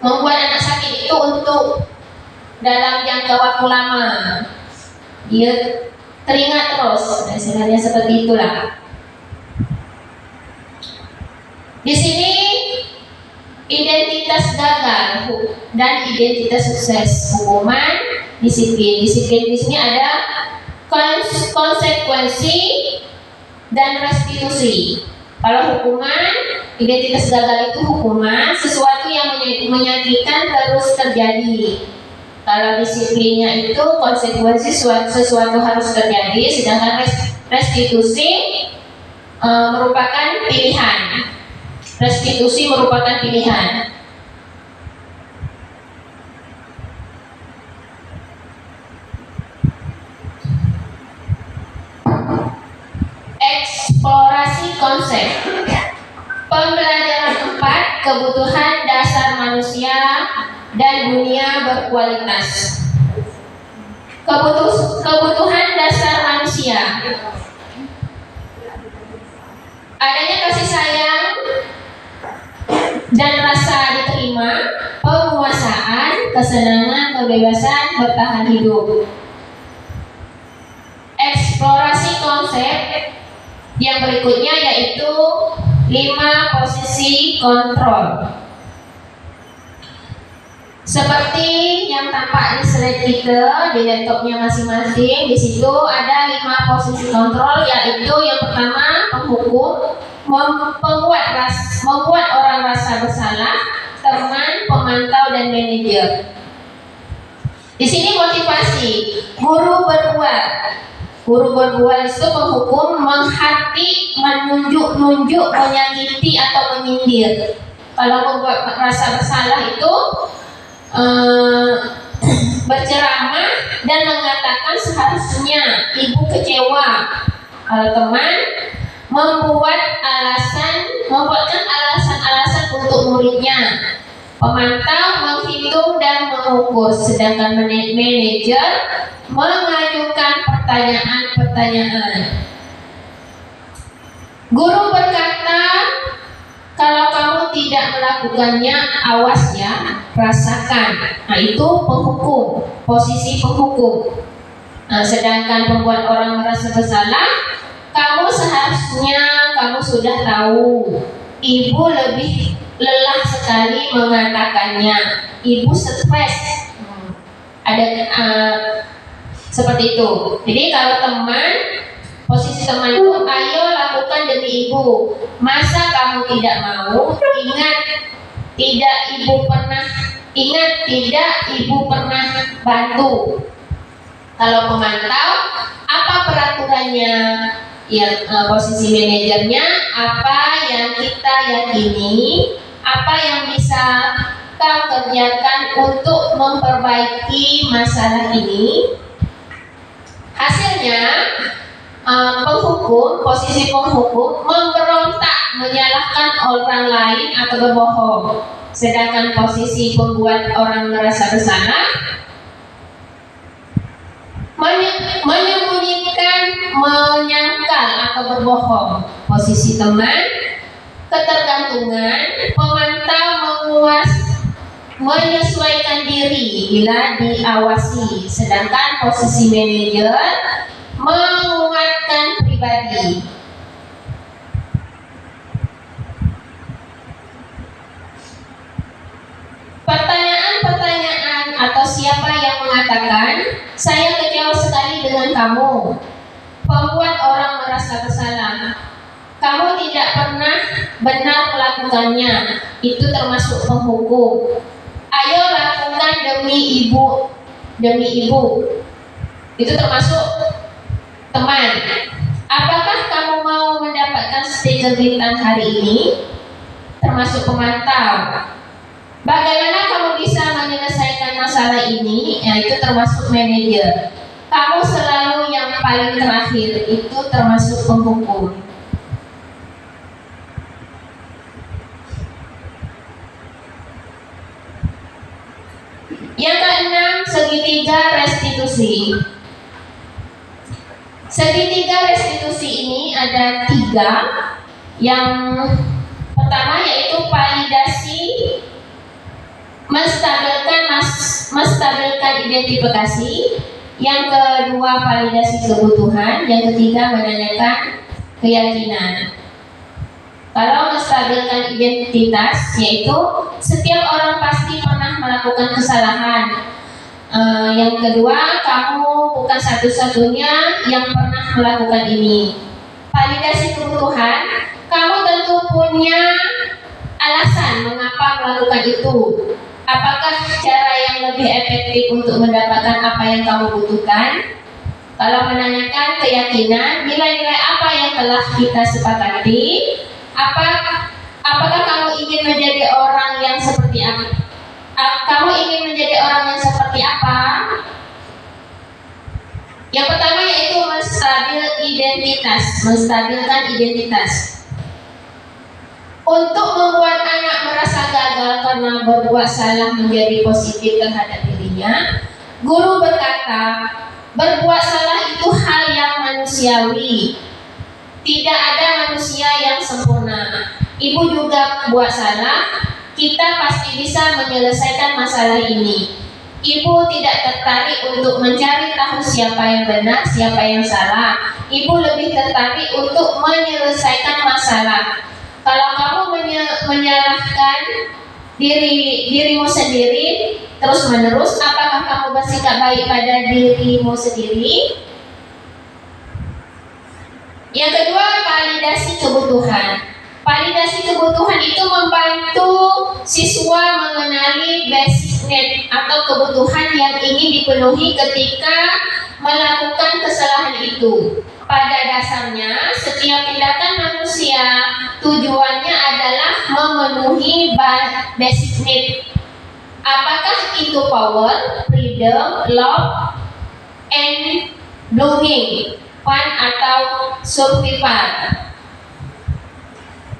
membuat anak sakit itu untuk dalam jangka waktu lama, dia teringat terus. Nah, sebenarnya seperti itulah. Di sini identitas gagal dan identitas sukses. Hukuman, disiplin. Disiplin di sini ada konsekuensi dan restitusi. Kalau hukuman, identitas gagal itu hukuman, sesuatu yang menyakitkan terus terjadi. Kalau disiplinnya itu konsekuensi, sesuatu harus terjadi. Sedangkan restitusi merupakan pilihan. Restitusi merupakan pilihan. Eksplorasi konsep. Pembelajaran 4, kebutuhan dasar manusia dan dunia berkualitas. kebutuhan dasar manusia. Adanya kasih sayang dan rasa diterima, penguasaan, kesenangan, kebebasan bertahan hidup. Eksplorasi konsep yang berikutnya yaitu 5 posisi kontrol. Seperti yang tampak di slide kita di laptopnya masing-masing, di situ ada 5 posisi kontrol, yaitu yang pertama penghukum, membuat orang rasa bersalah, teman, pemantau, dan manajer. Di sini motivasi, guru berbuat. Guru berbuat itu penghukum, menghati, menunjuk-nunjuk, menyakiti atau menyindir. Kalau membuat rasa bersalah itu berceramah dan mengatakan seharusnya ibu kecewa. Kalau teman membuatkan alasan-alasan untuk muridnya. Pemantau menghitung dan mengukur, sedangkan manajer mengajukan pertanyaan-pertanyaan. Guru berkata, kalau kamu tidak melakukannya, awas ya, rasakan. Nah, itu penghukum, posisi penghukum. Nah, sedangkan pembuat orang merasa bersalah, kamu sudah tahu. Ibu lebih lelah sekali mengatakannya. Ibu stres. Ada seperti itu. Jadi kalau teman, posisi teman itu, ayo lakukan demi ibu. Masa kamu tidak mau? Ingat tidak ibu pernah bantu. Kalau pemantau, apa peraturannya? Ya, posisi manajernya, apa yang kita yakini, apa yang bisa kau kerjakan untuk memperbaiki masalah ini. Hasilnya penghukum, posisi penghukum memberontak, menyalahkan orang lain atau berbohong. Sedangkan posisi pembuat orang merasa bersalah, menyembunyikan, menyangkal atau berbohong. Posisi teman, ketergantungan, pemantau menyesuaikan diri bila diawasi. Sedangkan posisi manajer menguatkan pribadi. Pertanyaan-pertanyaan atau siapa yang mengatakan, saya kecewa sekali dengan kamu, membuat orang merasa bersalah. Kamu tidak pernah benar melakukannya, itu termasuk penghukum. Ayo lakukan demi ibu, itu termasuk teman. Apakah kamu mau mendapatkan stiker bintang hari ini? Termasuk pemantau. Bagaimana kamu bisa menyelesaikan masalah ini? Ya, itu termasuk manajer. Kamu selalu yang paling terakhir, itu termasuk penghukum. Yang keenam, segitiga restitusi. Segitiga restitusi ini ada 3. Yang pertama yaitu validasi, menstabilkan identifikasi. Yang kedua validasi kebutuhan. Yang ketiga menanyakan keyakinan. Kalau menstabilkan identitas, yaitu setiap orang pasti pernah melakukan kesalahan. Yang kedua, kamu bukan satu-satunya yang pernah melakukan ini. Validasi kebutuhan, kamu tentu punya alasan mengapa melakukan itu. Apakah cara yang lebih efektif untuk mendapatkan apa yang kamu butuhkan? Kalau menanyakan keyakinan, nilai-nilai apa yang telah kita sepakati? Apakah kamu ingin menjadi orang yang seperti apa? Kamu ingin menjadi orang yang seperti apa? Yang pertama yaitu menstabilkan identitas. Untuk membuat anak merasa gagal karena berbuat salah menjadi positif terhadap dirinya, guru berkata, Berbuat salah itu hal yang manusiawi. Tidak ada manusia yang sempurna. Ibu juga buat salah, kita pasti bisa menyelesaikan masalah ini. Ibu tidak tertarik untuk mencari tahu siapa yang benar, siapa yang salah. Ibu lebih tertarik untuk menyelesaikan masalah. Kalau kamu menyalahkan dirimu sendiri terus menerus, apakah kamu bersikap baik pada dirimu sendiri? Yang kedua, validasi kebutuhan. Validasi kebutuhan itu membantu siswa mengenali basic need atau kebutuhan yang ingin dipenuhi ketika melakukan kesalahan itu. Pada dasarnya, setiap tindakan manusia tujuannya adalah memenuhi basic need. Apakah itu power, freedom, love, and belonging, fun, atau survival?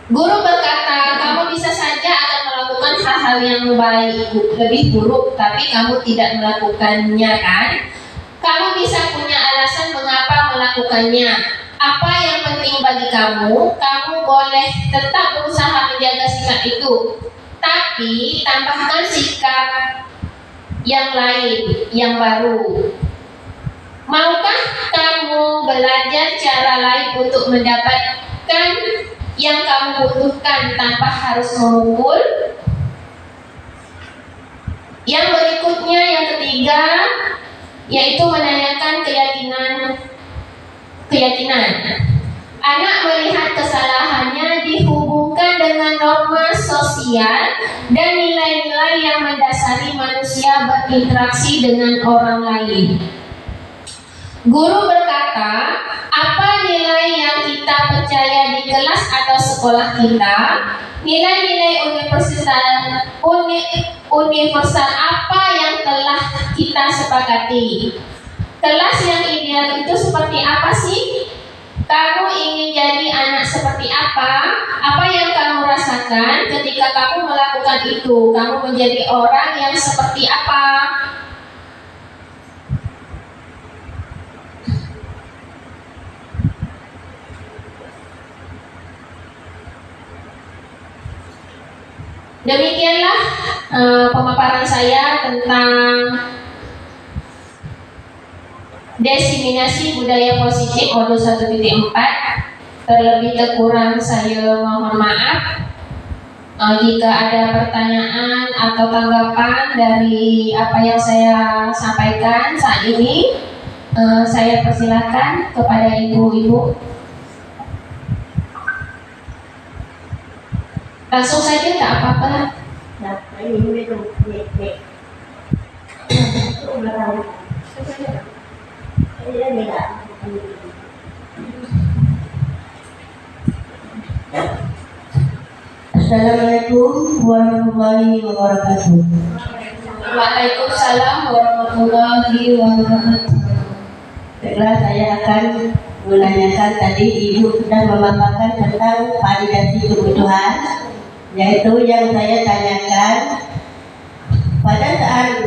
Guru berkata, kamu bisa saja akan melakukan hal-hal yang baik, lebih buruk, tapi kamu tidak melakukannya, kan? Kamu bisa punya alasan mengapa melakukannya. Apa yang penting bagi kamu, kamu boleh tetap berusaha menjaga sikap itu. Tapi tambahkan sikap yang lain, yang baru. Maukah kamu belajar cara lain untuk mendapatkan yang kamu butuhkan tanpa harus memukul? Yang berikutnya, yang ketiga, yaitu menanyakan keyakinan. Anak melihat kesalahannya dihubungkan dengan norma sosial dan nilai-nilai yang mendasari manusia berinteraksi dengan orang lain. Guru berkata, apa nilai yang kita percaya di kelas atau sekolah kita? Nilai-nilai universal apa yang telah kita sepakati? Kelas yang ideal itu seperti apa sih? Kamu ingin jadi anak seperti apa? Apa yang kamu rasakan ketika kamu melakukan itu? Kamu menjadi orang yang seperti apa? Demikianlah pemaparan saya tentang diseminasi budaya positif modul 1.4. Terlebih kurang saya mohon maaf. Jika ada pertanyaan atau tanggapan dari apa yang saya sampaikan saat ini, saya persilakan kepada ibu-ibu. Langsung saja, tak apa-apa. Assalamualaikum warahmatullahi wabarakatuh. Waalaikumsalam warahmatullahi wabarakatuh. Baiklah, saya akan menanyakan, tadi Ibu sudah memaparkan tentang validasi kebutuhan, yaitu yang saya tanyakan, pada saat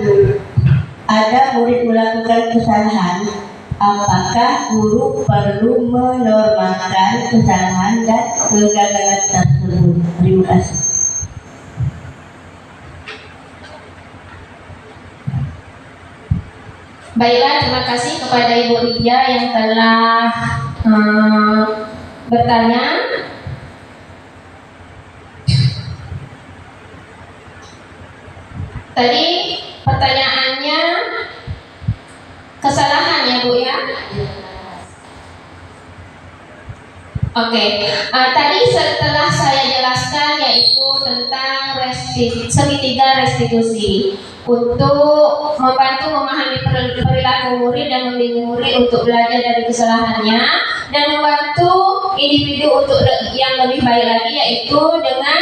ada murid melakukan kesalahan, apakah guru perlu menormalkan kesalahan dan kegagalan tersebut? Terima kasih. Baiklah, terima kasih kepada Ibu Lydia yang telah bertanya. Tadi pertanyaannya kesalahan ya Bu ya? Oke, tadi setelah saya jelaskan yaitu tentang segitiga restitusi untuk membantu memahami perilaku murid dan membimbing murid untuk belajar dari kesalahannya dan membantu individu untuk yang lebih baik lagi, yaitu dengan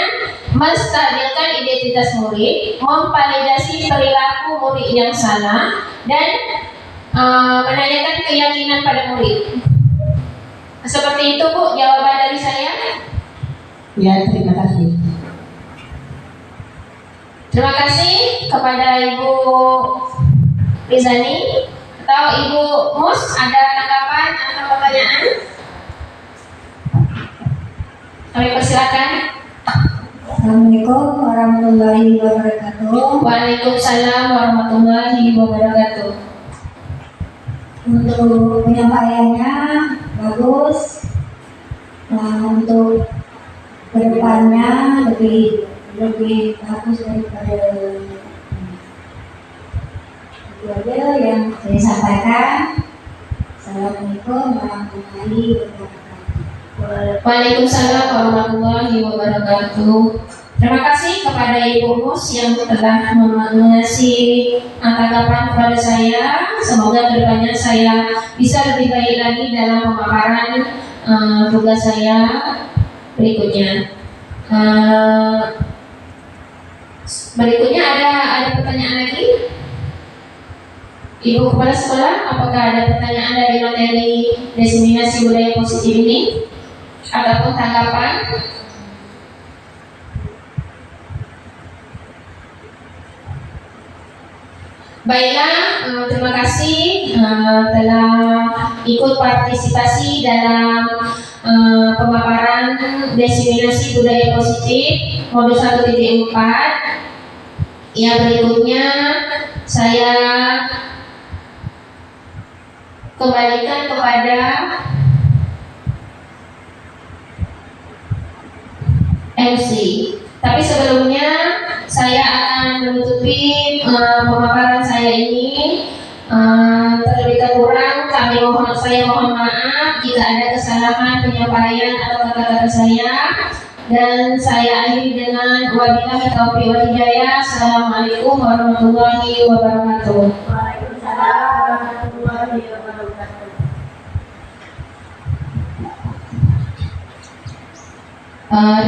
menstabilkan identitas murid, memvalidasi perilaku murid yang salah, dan menanyakan keyakinan pada murid. Seperti itu Bu, jawaban dari saya. Ya, terima kasih. Terima kasih kepada Ibu Rizani. Atau Kalau Ibu Mus ada tanggapan atau pertanyaan? Kami persilakan. Assalamualaikum warahmatullahi wabarakatuh. Waalaikumsalam warahmatullahi wabarakatuh. Untuk penyampaiannya bagus. Nah, untuk kedepannya lebih bagus daripada itu aja yang saya sampaikan. Assalamualaikum warahmatullahi wabarakatuh. Waalaikumsalam warahmatullahi wabarakatuh. Terima kasih kepada Ibu Mus yang telah mengasih tanggapan kepada saya. Semoga kedepannya saya bisa lebih baik lagi dalam pemaparan tugas saya berikutnya. Berikutnya ada pertanyaan lagi? Ibu Kepala Sekolah, apakah ada pertanyaan dari materi diseminasi budaya positif ini? Ataupun tanggapan? Baiklah, terima kasih telah ikut partisipasi dalam pemaparan diseminasi budaya positif modul 1.4. Yang berikutnya saya kembalikan kepada MC. Tapi sebelumnya saya akan menutupi pemaparan saya ini. Terlebih kurang saya mohon maaf jika ada kesalahan penyampaian atau kata-kata saya, dan saya akhiri dengan wabillahi taufiq wal hidayah. Assalamualaikum warahmatullahi wabarakatuh. Waalaikumsalam warahmatullahi wabarakatuh.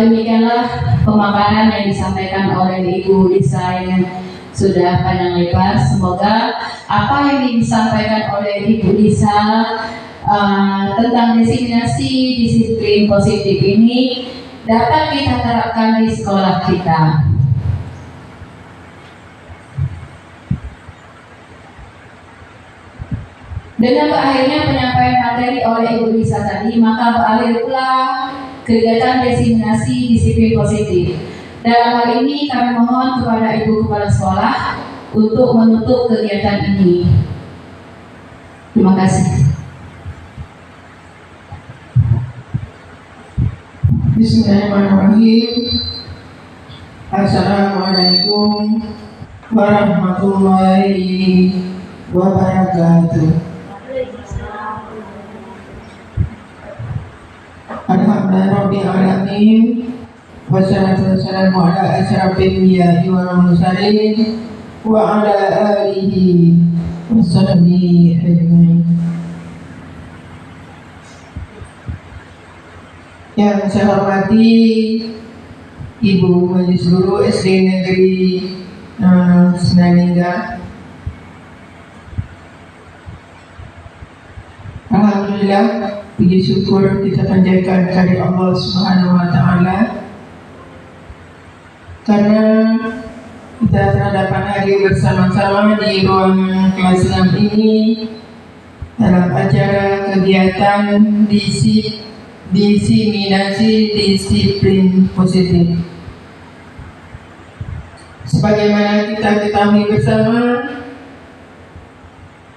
Demikianlah pemaparan yang disampaikan oleh Ibu Lisa yang sudah panjang lebar. Semoga apa yang disampaikan oleh Ibu Lisa tentang diseminasi disiplin positif ini dapat kita terapkan di sekolah kita. Dengan berakhirnya penyampaian materi oleh Ibu Lisa tadi, maka berakhir pula kegiatan diseminasi disiplin positif. Dalam hal ini kami mohon kepada Ibu Kepala Sekolah untuk menutup kegiatan ini. Terima kasih. Bismillahirrahmanirrahim. Assalamualaikum warahmatullahi wabarakatuh. Alhamdulillahirabbil alamin. Wassalatu wassalamu ala asyrafil anbiya'i wal mursalin wa ala alihi washabihi ajmain. Yang saya hormati Ibu Majelis Guru SD Negeri Senandingga. Alhamdulillah, puji syukur kita panjatkan kepada Allah Subhanahu wa taala karena kita terhadapan hari bersama-sama di ruangan kelas 6 ini dalam acara kegiatan diseminasi disiplin positif. Sebagaimana kita ketahui bersama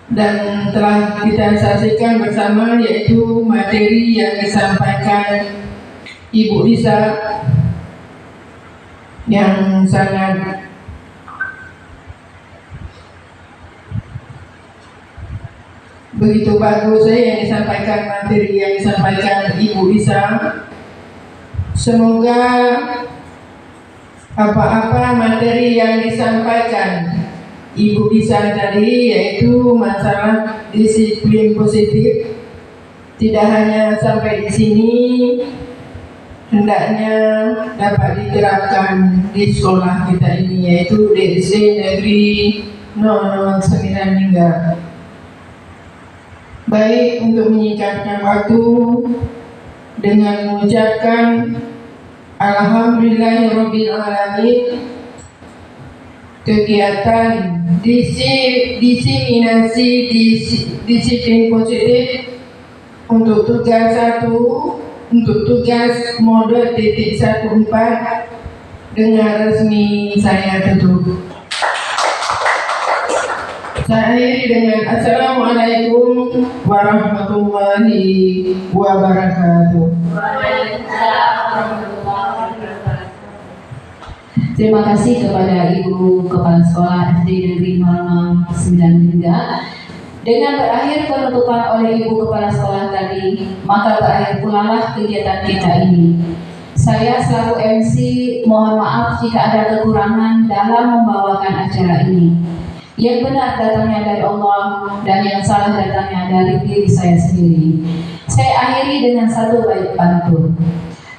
dan telah kita saksikan bersama, yaitu materi yang disampaikan Ibu Lisa yang sangat begitu bagus yang disampaikan, materi yang disampaikan Ibu Lisa. Semoga apa-apa materi yang disampaikan Ibu Lisa tadi, yaitu masalah disiplin positif, tidak hanya sampai di sini, hendaknya dapat diterapkan di sekolah kita ini, yaitu di SD Negeri 09 Ningga. Baik, untuk menyingkatkan waktu dengan mengucapkan Alhamdulillahirabbil alamin. kegiatan diseminasi disiplin positif untuk tugas 1, untuk tugas mode titik 14 dengan resmi saya tutup. Saya akhiri dengan Assalamualaikum warahmatullahi wabarakatuh. Terima kasih kepada Ibu Kepala Sekolah SD Negeri 009 Dengan berakhir penutupan oleh Ibu Kepala Sekolah tadi, maka berakhir pulalah kegiatan kita ini. Saya selaku MC mohon maaf jika ada kekurangan dalam membawakan acara ini. Yang benar datangnya dari Allah dan yang salah datangnya dari diri saya sendiri. Saya akhiri dengan satu bait pantun.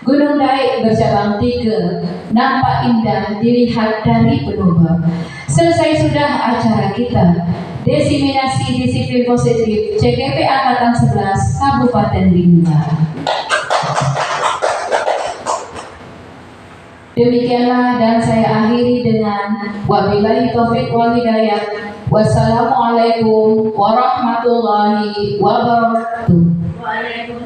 Gunung Daik bercabang 3, nampak indah dilihat dari Penoba. Selesai sudah acara kita, diseminasi disiplin positif CGP Angkatan 11 Kabupaten Lingga. Demikianlah dan saya akhiri dengan wabillahi taufik wal hidayah. Wassalamualaikum warahmatullahi wabarakatuh. Waalaikumsalam.